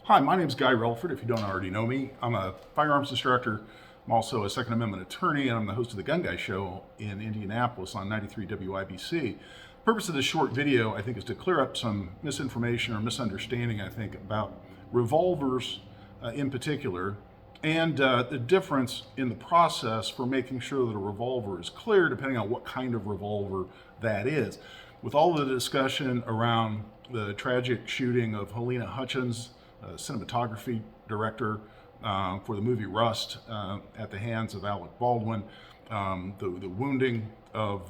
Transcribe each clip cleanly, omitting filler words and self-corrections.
Hi, my name is Guy Relford, if you don't already know me. I'm a firearms instructor. I'm also a Second Amendment attorney, and I'm the host of the Gun Guy Show in Indianapolis on 93 WIBC. The purpose of this short video, I think, is to clear up some misinformation or misunderstanding, I think, about revolvers in particular, and the difference in the process for making sure that a revolver is clear, depending on what kind of revolver that is. With all the discussion around the tragic shooting of Helena Hutchins, cinematography director for the movie Rust, at the hands of Alec Baldwin, the wounding of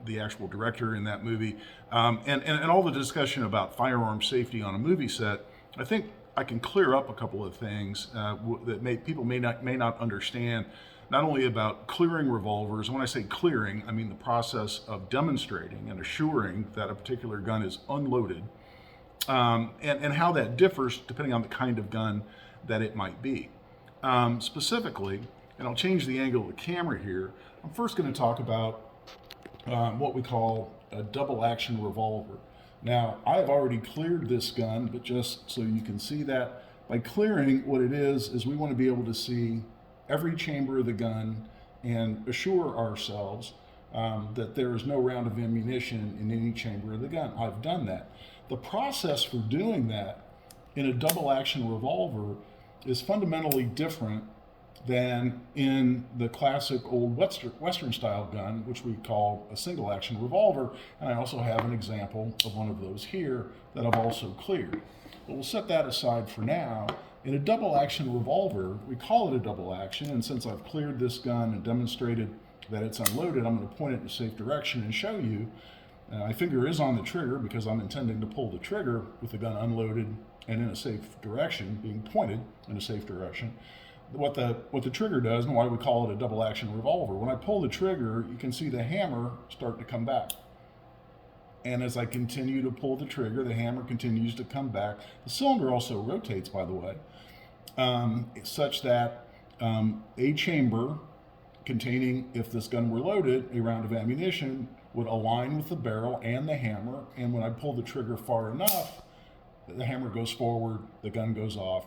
the actual director in that movie, and all the discussion about firearm safety on a movie set, I think I can clear up a couple of things that people may not understand, not only about clearing revolvers. When I say clearing, I mean the process of demonstrating and assuring that a particular gun is unloaded, and how that differs depending on the kind of gun that it might be. Specifically, and I'll change the angle of the camera here, I'm first going to talk about what we call a double action revolver. Now, I've already cleared this gun, but just so you can see that, by clearing, what it is we want to be able to see every chamber of the gun and assure ourselves that there is no round of ammunition in any chamber of the gun. I've done that. The process for doing that in a double action revolver is fundamentally different than in the classic old Western style gun, which we call a single action revolver. And I also have an example of one of those here that I've also cleared. But we'll set that aside for now. In a double action revolver, we call it a double action, and since I've cleared this gun and demonstrated that it's unloaded, I'm going to point it in a safe direction and show you. My finger is on the trigger because I'm intending to pull the trigger with the gun unloaded and in a safe direction, being pointed in a safe direction. What the trigger does, and why we call it a double action revolver, when I pull the trigger, you can see the hammer start to come back. And as I continue to pull the trigger, the hammer continues to come back. The cylinder also rotates, by the way, such that a chamber containing, if this gun were loaded, a round of ammunition would align with the barrel and the hammer. And when I pull the trigger far enough, the hammer goes forward, the gun goes off.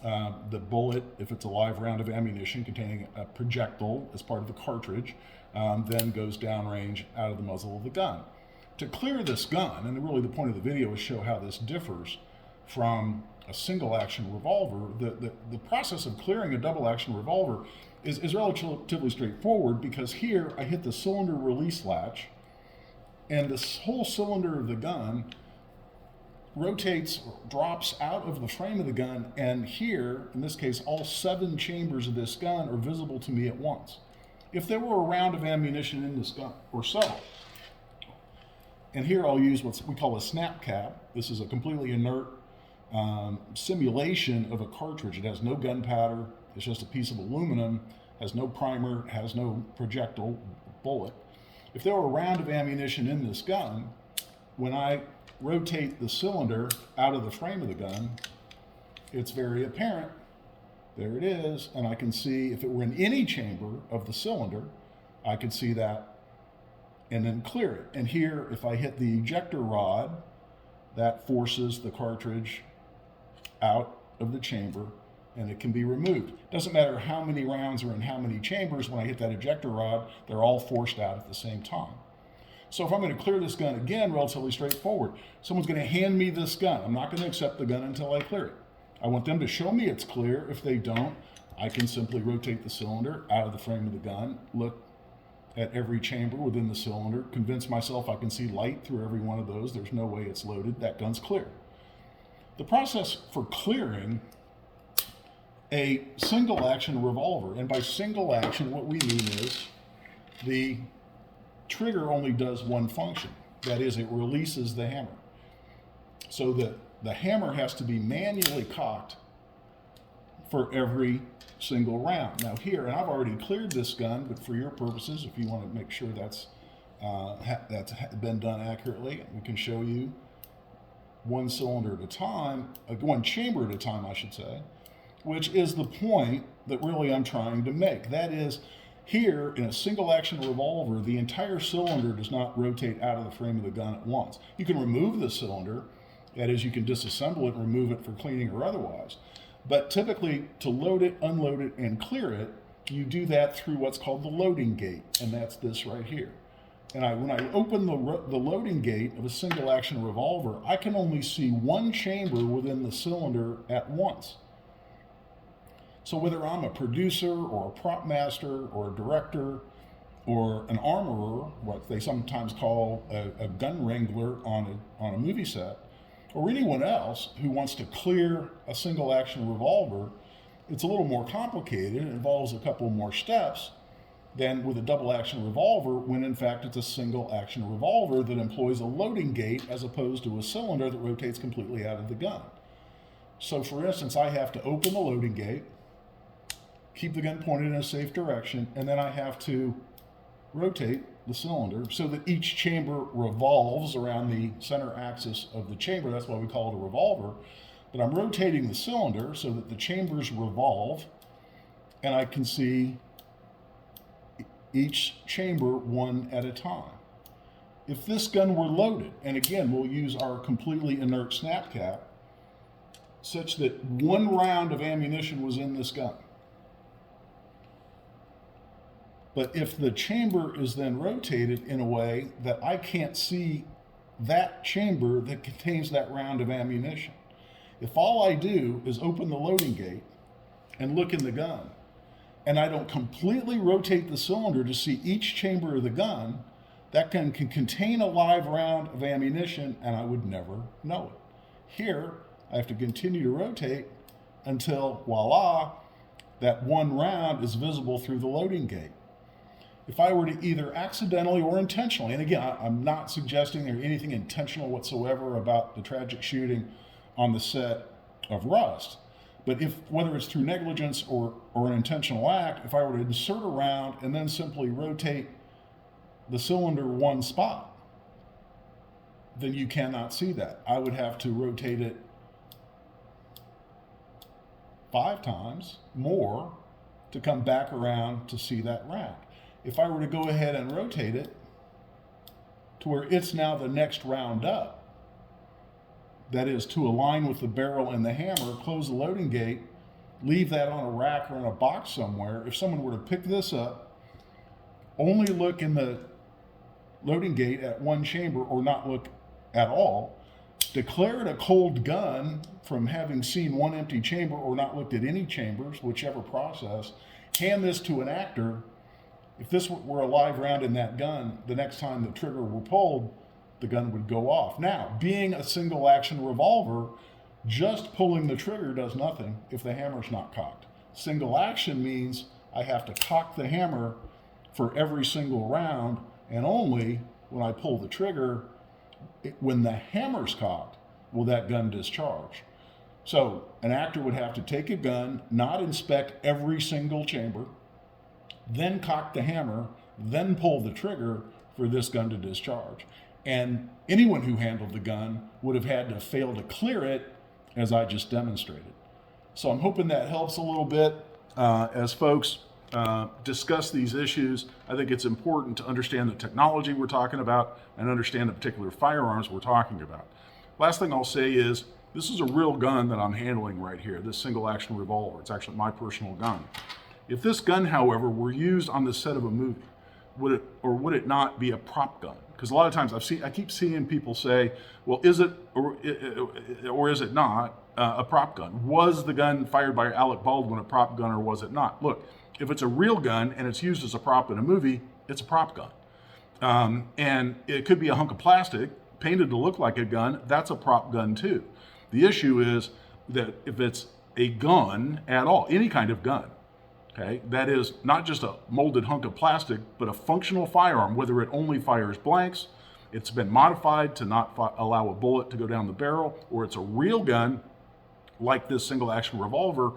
The bullet, if it's a live round of ammunition containing a projectile as part of the cartridge, then goes downrange out of the muzzle of the gun. To clear this gun, and really the point of the video is show how this differs from a single action revolver, the process of clearing a double action revolver is relatively straightforward, because here I hit the cylinder release latch, and this whole cylinder of the gun rotates, drops out of the frame of the gun, and here, in this case, all 7 chambers of this gun are visible to me at once. If there were a round of ammunition in this gun, or so, and here I'll use what we call a snap cap. This is a completely inert simulation of a cartridge. It has no gunpowder, it's just a piece of aluminum, has no primer, has no projectile bullet. If there were a round of ammunition in this gun, when I rotate the cylinder out of the frame of the gun, it's very apparent. There it is, and I can see if it were in any chamber of the cylinder, I could see that and then clear it. And here, if I hit the ejector rod, that forces the cartridge out of the chamber and it can be removed. Doesn't matter how many rounds are in how many chambers, when I hit that ejector rod, they're all forced out at the same time. So if I'm going to clear this gun again, relatively straightforward. Someone's going to hand me this gun. I'm not going to accept the gun until I clear it. I want them to show me it's clear. If they don't, I can simply rotate the cylinder out of the frame of the gun, look at every chamber within the cylinder, convince myself I can see light through every one of those. There's no way it's loaded. That gun's clear. The process for clearing a single action revolver, and by single action what we mean is the trigger only does one function. That is, it releases the hammer. So the hammer has to be manually cocked for every single round. Now here, and I've already cleared this gun, but for your purposes, if you want to make sure that's been done accurately, we can show you one cylinder at a time, one chamber at a time, I should say, which is the point that really I'm trying to make. That is, here in a single action revolver, the entire cylinder does not rotate out of the frame of the gun at once. You can remove the cylinder That is, you can disassemble it and remove it for cleaning or otherwise. But typically, to load it, unload it, and clear it, you do that through what's called the loading gate, and that's this right here. And when I open the loading gate of a single action revolver, I can only see one chamber within the cylinder at once. So whether I'm a producer or a prop master or a director or an armorer, what they sometimes call a gun wrangler on a movie set, or anyone else who wants to clear a single action revolver, it's a little more complicated. It involves a couple more steps than with a double action revolver, when in fact it's a single action revolver that employs a loading gate as opposed to a cylinder that rotates completely out of the gun. So for instance, I have to open the loading gate, keep the gun pointed in a safe direction, and then I have to rotate the cylinder so that each chamber revolves around the center axis of the chamber. That's why we call it a revolver. But I'm rotating the cylinder so that the chambers revolve, and I can see each chamber one at a time. If this gun were loaded, and again, we'll use our completely inert snap cap, such that one round of ammunition was in this gun. But if the chamber is then rotated in a way that I can't see that chamber that contains that round of ammunition, if all I do is open the loading gate and look in the gun, and I don't completely rotate the cylinder to see each chamber of the gun, that gun can contain a live round of ammunition and I would never know it. Here, I have to continue to rotate until, voila, that one round is visible through the loading gate. If I were to either accidentally or intentionally, and again, I'm not suggesting there's anything intentional whatsoever about the tragic shooting on the set of Rust, but whether it's through negligence or an intentional act, if I were to insert a round and then simply rotate the cylinder one spot, then you cannot see that. I would have to rotate it 5 times more to come back around to see that round. If I were to go ahead and rotate it to where it's now the next round up, that is to align with the barrel and the hammer, close the loading gate, leave that on a rack or in a box somewhere. If someone were to pick this up, only look in the loading gate at one chamber or not look at all, declare it a cold gun from having seen one empty chamber or not looked at any chambers, whichever process, hand this to an actor. If this were a live round in that gun, the next time the trigger were pulled, the gun would go off. Now, being a single action revolver, just pulling the trigger does nothing if the hammer's not cocked. Single action means I have to cock the hammer for every single round, and only when I pull the trigger, when the hammer's cocked, will that gun discharge. So an actor would have to take a gun, not inspect every single chamber, then cock the hammer, then pull the trigger for this gun to discharge. And anyone who handled the gun would have had to fail to clear it, as I just demonstrated. So I'm hoping that helps a little bit as folks discuss these issues. I think it's important to understand the technology we're talking about and understand the particular firearms we're talking about. Last thing I'll say is, this is a real gun that I'm handling right here, this single action revolver. It's actually my personal gun. If this gun, however, were used on the set of a movie, would it not be a prop gun? Because a lot of times I keep seeing people say, well, is it or is it not a prop gun? Was the gun fired by Alec Baldwin a prop gun or was it not? Look, if it's a real gun and it's used as a prop in a movie, it's a prop gun. And it could be a hunk of plastic painted to look like a gun. That's a prop gun too. The issue is that if it's a gun at all, any kind of gun, okay, that is not just a molded hunk of plastic, but a functional firearm, whether it only fires blanks, it's been modified to not allow a bullet to go down the barrel, or it's a real gun like this single action revolver.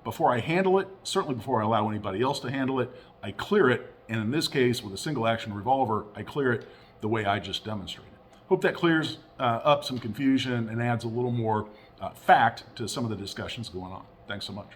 Before I handle it, certainly before I allow anybody else to handle it, I clear it. And in this case, with a single action revolver, I clear it the way I just demonstrated. Hope that clears up some confusion and adds a little more fact to some of the discussions going on. Thanks so much.